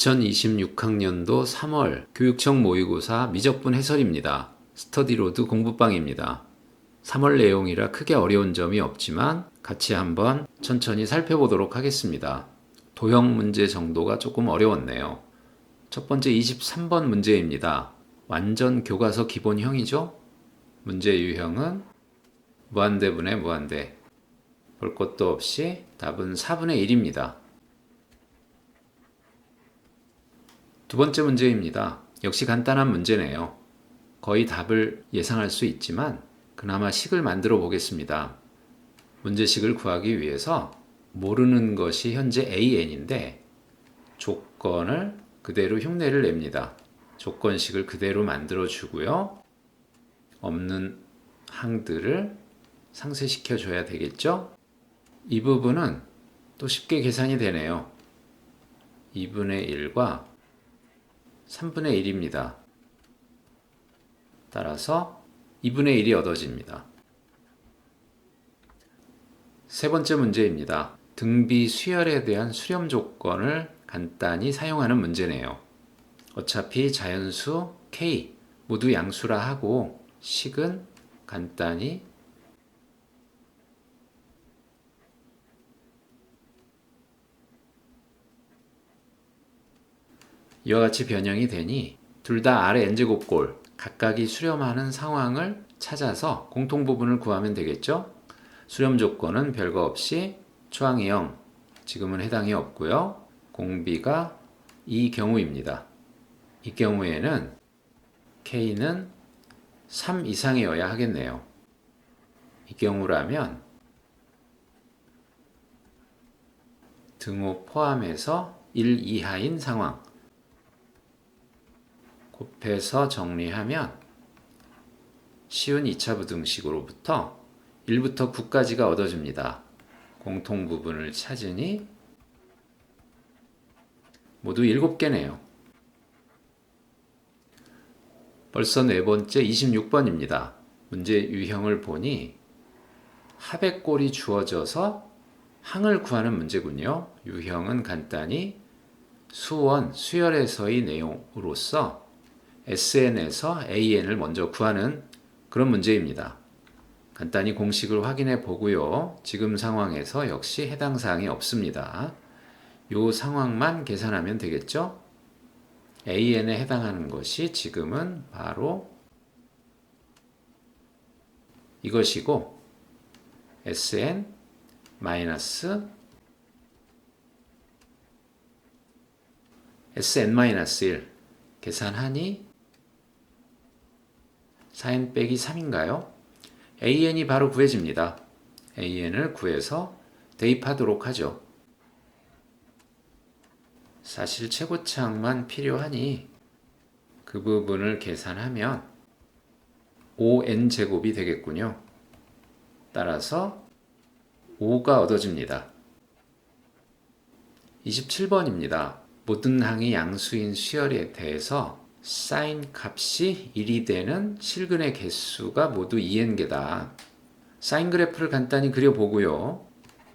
2026학년도 3월 교육청 모의고사 미적분 해설입니다. 스터디로드 공부방입니다. 3월 내용이라 크게 어려운 점이 없지만 같이 한번 천천히 살펴보도록 하겠습니다. 도형 문제 정도가 조금 어려웠네요. 첫 번째 23번 문제입니다. 완전 교과서 기본형이죠? 문제 유형은 무한대분의 무한대. 볼 것도 없이 답은 4분의 1입니다. 두 번째 문제입니다. 역시 간단한 문제네요. 거의 답을 예상할 수 있지만 그나마 식을 만들어 보겠습니다. 문제식을 구하기 위해서 모르는 것이 현재 AN인데 조건을 그대로 흉내를 냅니다. 조건식을 그대로 만들어 주고요. 없는 항들을 상쇄시켜 줘야 되겠죠? 이 부분은 또 쉽게 계산이 되네요. 2분의 1과 3분의 1입니다. 따라서 2분의 1이 얻어집니다. 세 번째 문제입니다. 등비 수열에 대한 수렴 조건을 간단히 사용하는 문제네요. 어차피 자연수 K 모두 양수라 하고 식은 간단히 이와 같이 변형이 되니 둘 다 아래 n제곱골 각각이 수렴하는 상황을 찾아서 공통부분을 구하면 되겠죠? 수렴 조건은 별거 없이 초항이 0, 지금은 해당이 없고요. 공비가 이 경우입니다. 이 경우에는 K는 3 이상이어야 하겠네요. 이 경우라면 등호 포함해서 1 이하인 상황 곱해서 정리하면 쉬운 2차 부등식으로부터 1부터 9까지가 얻어집니다. 공통 부분을 찾으니 모두 7개네요. 벌써 네 번째 26번입니다. 문제 유형을 보니 합의꼴이 주어져서 항을 구하는 문제군요. 유형은 간단히 수원, 수열에서의 내용으로서 SN에서 AN을 먼저 구하는 그런 문제입니다. 간단히 공식을 확인해 보고요. 지금 상황에서 역시 해당 사항이 없습니다. 이 상황만 계산하면 되겠죠? AN에 해당하는 것이 지금은 바로 이것이고 SN 마이너스 SN-1 계산하니 4n 빼기 3인가요? AN이 바로 구해집니다. AN을 구해서 대입하도록 하죠. 사실 최고차항만 필요하니 그 부분을 계산하면 5n제곱이 되겠군요. 따라서 5가 얻어집니다. 27번입니다. 모든 항이 양수인 수열에 대해서 사인 값이 1이 되는 실근의 개수가 모두 2n개다. 사인 그래프를 간단히 그려보고요.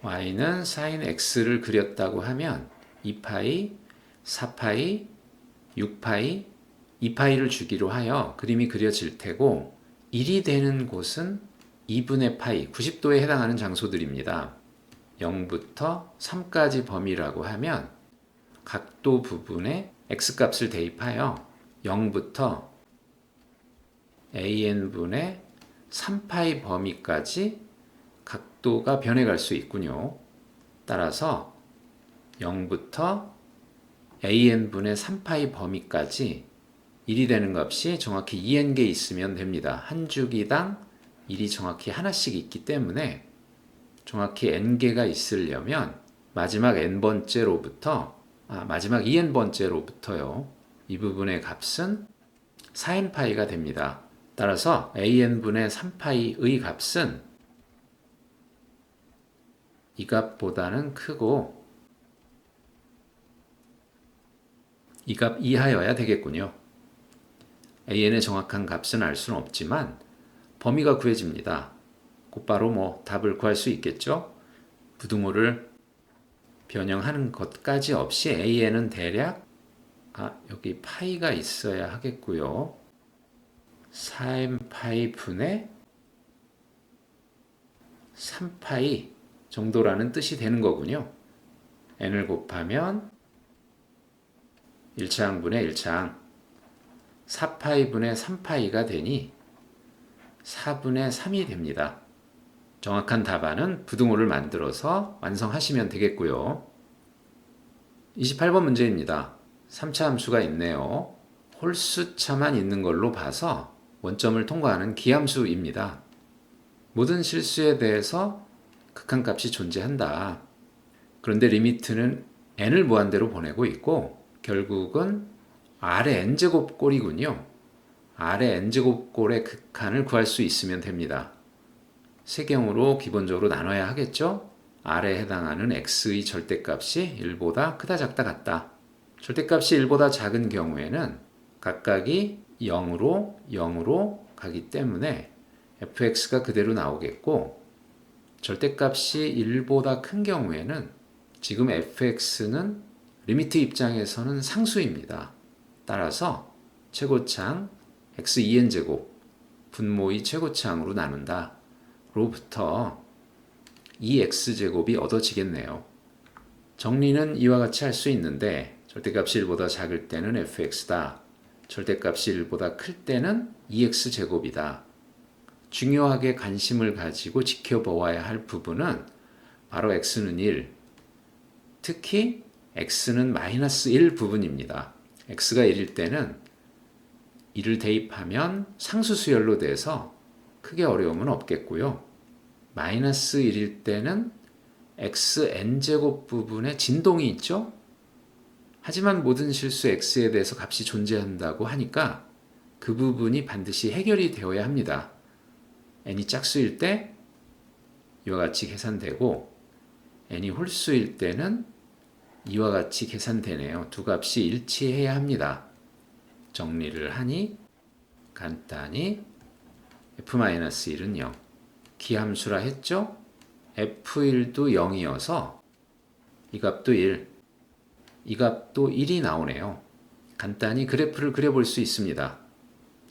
y는 사인 x를 그렸다고 하면 2파이, 4파이, 6파이, 2파이를 주기로 하여 그림이 그려질 테고 1이 되는 곳은 2분의 파이, 90도에 해당하는 장소들입니다. 0부터 3까지 범위라고 하면 각도 부분에 x값을 대입하여 0부터 an분의 3파이 범위까지 각도가 변해갈 수 있군요. 따라서 0부터 an분의 3파이 범위까지 1이 되는 값이 정확히 2n개 있으면 됩니다. 한 주기당 1이 정확히 하나씩 있기 때문에 정확히 n개가 있으려면 마지막 n번째로부터 마지막 2n번째로부터요. 이 부분의 값은 4n파이가 됩니다. 따라서 an분의 3파이의 값은 이 값보다는 크고 이 값 이하여야 되겠군요. an의 정확한 값은 알 수는 없지만 범위가 구해집니다. 곧바로 답을 구할 수 있겠죠? 부등호를 변형하는 것까지 없이 an은 대략 여기 파이가 있어야 하겠고요. 4n 파이 분의 3파이 정도라는 뜻이 되는 거군요. n을 곱하면 1차항분의 1차항 4파이 분의 3파이가 되니 4분의 3이 됩니다. 정확한 답안은 부등호를 만들어서 완성하시면 되겠고요. 28번 문제입니다. 3차 함수가 있네요. 홀수차만 있는 걸로 봐서 원점을 통과하는 기함수입니다. 모든 실수에 대해서 극한값이 존재한다. 그런데 리미트는 n을 무한대로 보내고 있고 결국은 R의 n제곱 꼴이군요. R의 n제곱 꼴의 극한을 구할 수 있으면 됩니다. 세 경우로 기본적으로 나눠야 하겠죠? R에 해당하는 x의 절대값이 1보다 크다 작다 같다. 절대값이 1보다 작은 경우에는 각각이 0으로 가기 때문에 fx가 그대로 나오겠고 절대값이 1보다 큰 경우에는 지금 fx는 리미트 입장에서는 상수입니다. 따라서 최고창 x2n제곱 분모의 최고창으로 나눈다. 로부터 2x제곱이 얻어지겠네요. 정리는 이와 같이 할 수 있는데 절대값이 1보다 작을 때는 fx다. 절대값이 1보다 클 때는 2x제곱이다. 중요하게 관심을 가지고 지켜보아야 할 부분은 바로 x는 1, 특히 x는 마이너스 1 부분입니다. x가 1일 때는 1을 대입하면 상수수열로 돼서 크게 어려움은 없겠고요. 마이너스 1일 때는 xn제곱 부분에 진동이 있죠? 하지만 모든 실수 x에 대해서 값이 존재한다고 하니까 그 부분이 반드시 해결이 되어야 합니다. n이 짝수일 때 이와 같이 계산되고 n이 홀수일 때는 이와 같이 계산되네요. 두 값이 일치해야 합니다. 정리를 하니 간단히 f-1은 0. 기함수라 했죠? f1도 0이어서 이 값도 1, 이 값도 1이 나오네요. 간단히 그래프를 그려볼 수 있습니다.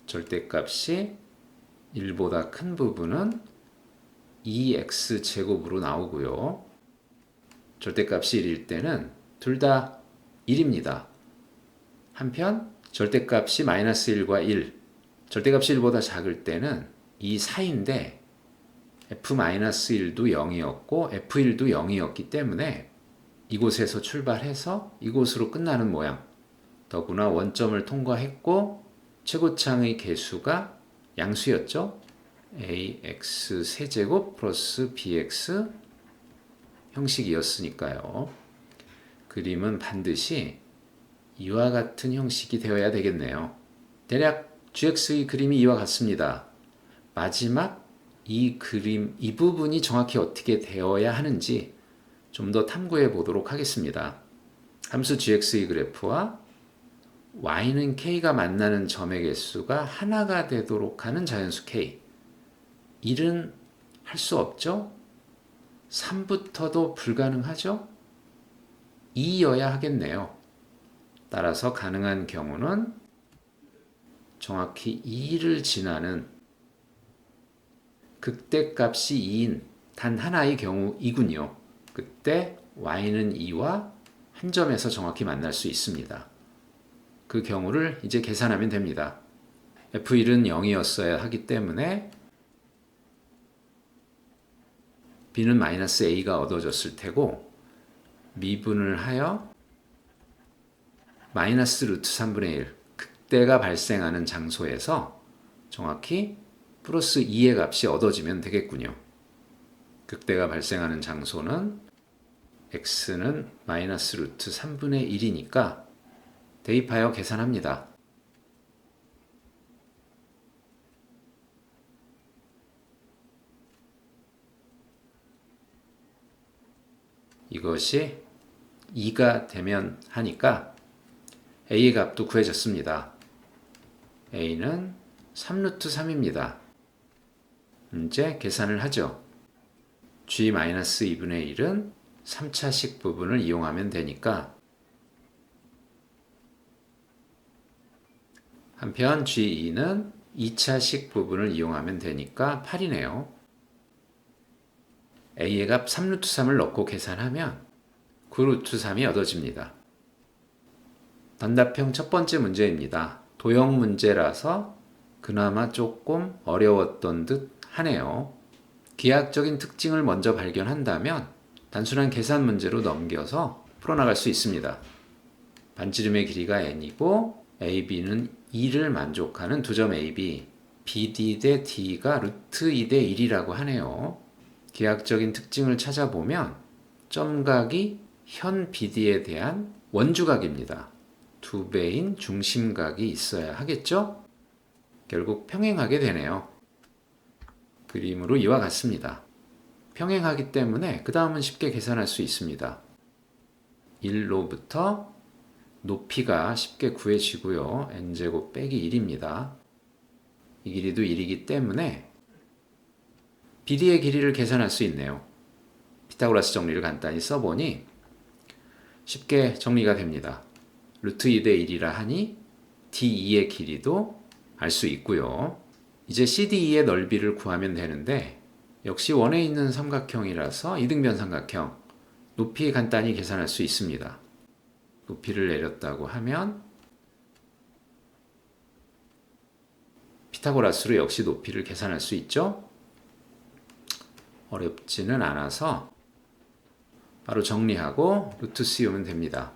절대값이 1보다 큰 부분은 2x제곱으로 나오고요. 절대값이 1일 때는 둘 다 1입니다. 한편 절대값이 마이너스 1과 1, 절대값이 1보다 작을 때는 이 사이인데 f-1도 0이었고 f1도 0이었기 때문에 이곳에서 출발해서 이곳으로 끝나는 모양. 더구나 원점을 통과했고 최고창의 개수가 양수였죠. ax 세제곱 플러스 bx 형식이었으니까요. 그림은 반드시 이와 같은 형식이 되어야 되겠네요. 대략 gx의 그림이 이와 같습니다. 마지막 이 그림, 이 부분이 정확히 어떻게 되어야 하는지 좀 더 탐구해 보도록 하겠습니다. 함수 gx의 그래프와 y는 k가 만나는 점의 개수가 하나가 되도록 하는 자연수 k. 1은 할 수 없죠? 3부터도 불가능하죠? 2여야 하겠네요. 따라서 가능한 경우는 정확히 2를 지나는 극대값이 2인 단 하나의 경우이군요. 그때 y는 2와 한 점에서 정확히 만날 수 있습니다. 그 경우를 이제 계산하면 됩니다. f1은 0이었어야 하기 때문에 b는 마이너스 a가 얻어졌을 테고 미분을 하여 마이너스 루트 3분의 1 극대가 발생하는 장소에서 정확히 플러스 2의 값이 얻어지면 되겠군요. 극대가 발생하는 장소는 x는 마이너스 루트 3분의 1이니까 대입하여 계산합니다. 이것이 2가 되면 하니까 a의 값도 구해졌습니다. a는 3루트 3입니다. 이제 계산을 하죠. g-2분의 1은 3차식 부분을 이용하면 되니까 한편 G2는 2차식 부분을 이용하면 되니까 8이네요. A의 값 3루트 3을 넣고 계산하면 9루트 3이 얻어집니다. 단답형 첫 번째 문제입니다. 도형 문제라서 그나마 조금 어려웠던 듯 하네요. 기하학적인 특징을 먼저 발견한다면 단순한 계산 문제로 넘겨서 풀어나갈 수 있습니다. 반지름의 길이가 n이고 AB는 2를 만족하는 두 점 AB, BD 대 D가 루트 2 대 1이라고 하네요. 기하학적인 특징을 찾아보면 점각이 현 BD에 대한 원주각입니다. 두 배인 중심각이 있어야 하겠죠? 결국 평행하게 되네요. 그림으로 이와 같습니다. 평행하기 때문에 그 다음은 쉽게 계산할 수 있습니다. 1로부터 높이가 쉽게 구해지고요. n제곱 빼기 1입니다. 이 길이도 1이기 때문에 BD의 길이를 계산할 수 있네요. 피타고라스 정리를 간단히 써보니 쉽게 정리가 됩니다. 루트 2 대 1이라 하니 D2의 길이도 알 수 있고요. 이제 CD2의 넓이를 구하면 되는데 역시 원에 있는 삼각형이라서 이등변 삼각형 높이 간단히 계산할 수 있습니다. 높이를 내렸다고 하면 피타고라스로 역시 높이를 계산할 수 있죠? 어렵지는 않아서 바로 정리하고 루트 씌우면 됩니다.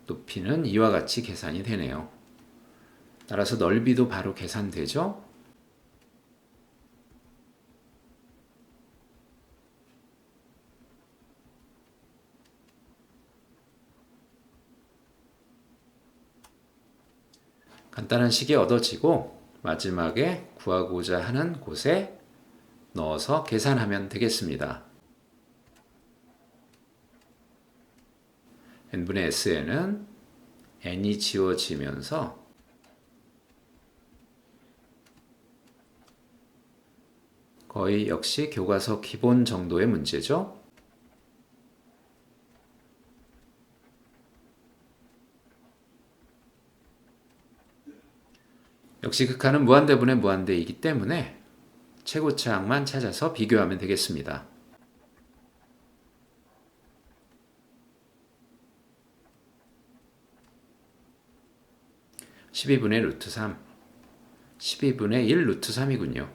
높이는 이와 같이 계산이 되네요. 따라서 넓이도 바로 계산되죠? 간단한 식이 얻어지고 마지막에 구하고자 하는 곳에 넣어서 계산하면 되겠습니다. n분의 s에는 n이 지워지면서 거의 역시 교과서 기본 정도의 문제죠. 역시 극한은 무한대분의 무한대이기 때문에 최고차항만 찾아서 비교하면 되겠습니다. 12분의 루트 3, 12분의 1 루트 3이군요.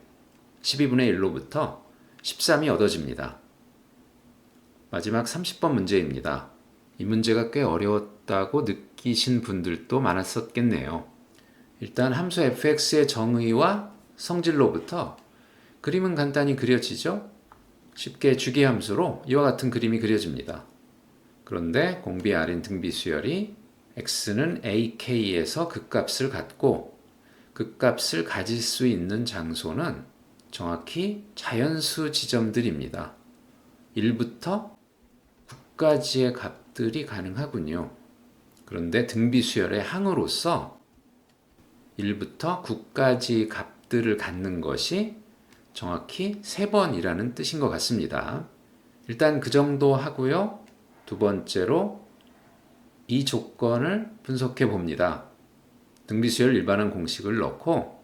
12분의 1로부터 13이 얻어집니다. 마지막 30번 문제입니다. 이 문제가 꽤 어려웠다고 느끼신 분들도 많았었겠네요. 일단 함수 fx의 정의와 성질로부터 그림은 간단히 그려지죠? 쉽게 주기함수로 이와 같은 그림이 그려집니다. 그런데 공비 R인 등비 수열이 x는 ak에서 극값을 갖고 극값을 가질 수 있는 장소는 정확히 자연수 지점들입니다. 1부터 9까지의 값들이 가능하군요. 그런데 등비 수열의 항으로서 1부터 9까지 값들을 갖는 것이 정확히 3번이라는 뜻인 것 같습니다. 일단 그 정도 하고요. 두 번째로 이 조건을 분석해 봅니다. 등비수열 일반항 공식을 넣고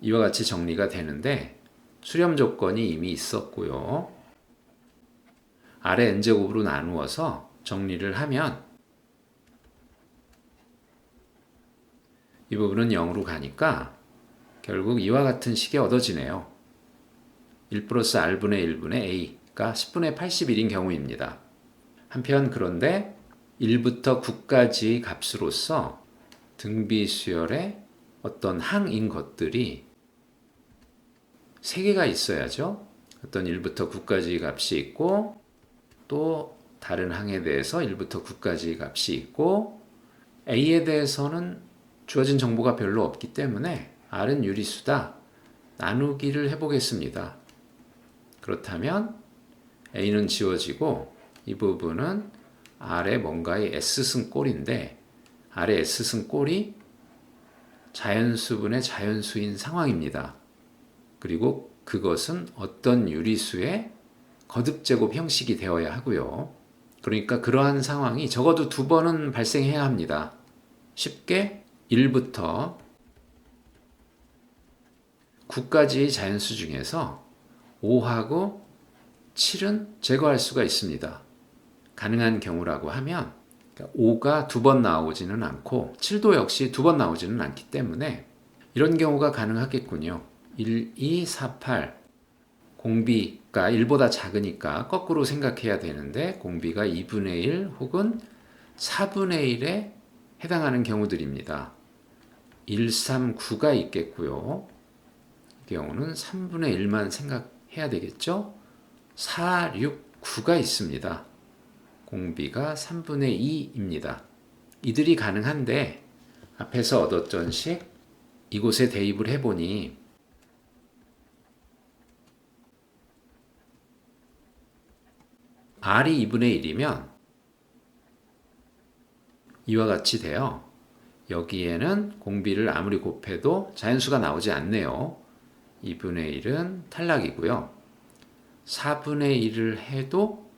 이와 같이 정리가 되는데 수렴 조건이 이미 있었고요. 아래 n제곱으로 나누어서 정리를 하면 이 부분은 0으로 가니까 결국 이와 같은 식이 얻어지네요. 1 플러스 r분의 1분의 a가 10분의 81인 경우입니다. 한편 그런데 1부터 9까지의 값으로서 등비수열의 어떤 항인 것들이 3개가 있어야죠. 어떤 1부터 9까지의 값이 있고 또 다른 항에 대해서 1부터 9까지의 값이 있고 a에 대해서는 주어진 정보가 별로 없기 때문에 r은 유리수다. 나누기를 해보겠습니다. 그렇다면 a는 지워지고 이 부분은 r의 뭔가의 s승 꼴인데 r의 s승 꼴이 자연수분의 자연수인 상황입니다. 그리고 그것은 어떤 유리수의 거듭제곱 형식이 되어야 하고요. 그러니까 그러한 상황이 적어도 2번은 발생해야 합니다. 쉽게 1부터 9가지의 자연수 중에서 5하고 7은 제거할 수가 있습니다. 가능한 경우라고 하면 5가 두 번 나오지는 않고 7도 역시 두 번 나오지는 않기 때문에 이런 경우가 가능하겠군요. 1, 2, 4, 8 공비가 1보다 작으니까 거꾸로 생각해야 되는데 공비가 2분의 1 혹은 4분의 1에 해당하는 경우들입니다. 1, 3, 9가 있겠고요. 이 경우는 3분의 1만 생각해야 되겠죠. 4, 6, 9가 있습니다. 공비가 3분의 2입니다. 이들이 가능한데 앞에서 얻었던 식 이곳에 대입을 해보니 R이 2분의 1이면 이와 같이 돼요. 여기에는 공비를 아무리 곱해도 자연수가 나오지 않네요. 2분의 1은 탈락이고요. 4분의 1을 해도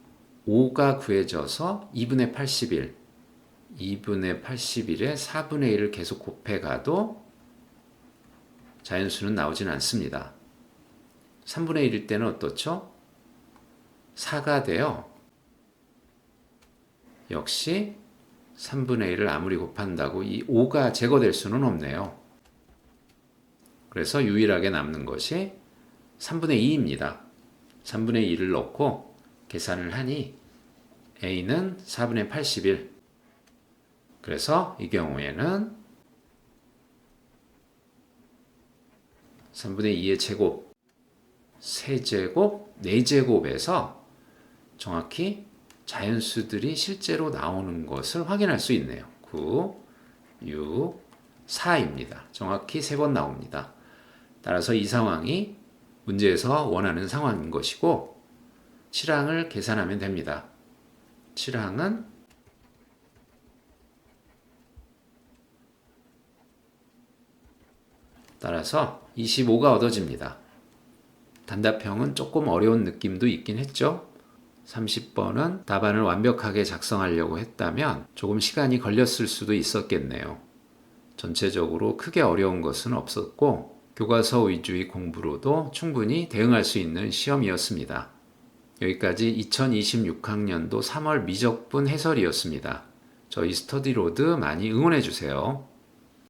5가 구해져서 2분의 81, 2분의 81에 4분의 1을 계속 곱해가도 자연수는 나오진 않습니다. 3분의 1일 때는 어떻죠? 4가 돼요. 역시 3분의 1을 아무리 곱한다고 이 5가 제거될 수는 없네요. 그래서 유일하게 남는 것이 3분의 2입니다. 3분의 2를 넣고 계산을 하니 A는 4분의 81. 그래서 이 경우에는 3분의 2의 제곱, 세제곱, 4제곱에서 정확히 자연수들이 실제로 나오는 것을 확인할 수 있네요. 9, 6, 4입니다. 정확히 3번 나옵니다. 따라서 이 상황이 문제에서 원하는 상황인 것이고 7항을 계산하면 됩니다. 7항은 따라서 25가 얻어집니다. 단답형은 조금 어려운 느낌도 있긴 했죠. 30번은 답안을 완벽하게 작성하려고 했다면 조금 시간이 걸렸을 수도 있었겠네요. 전체적으로 크게 어려운 것은 없었고 교과서 위주의 공부로도 충분히 대응할 수 있는 시험이었습니다. 여기까지 2026학년도 3월 미적분 해설이었습니다. 저희 스터디로드 많이 응원해 주세요.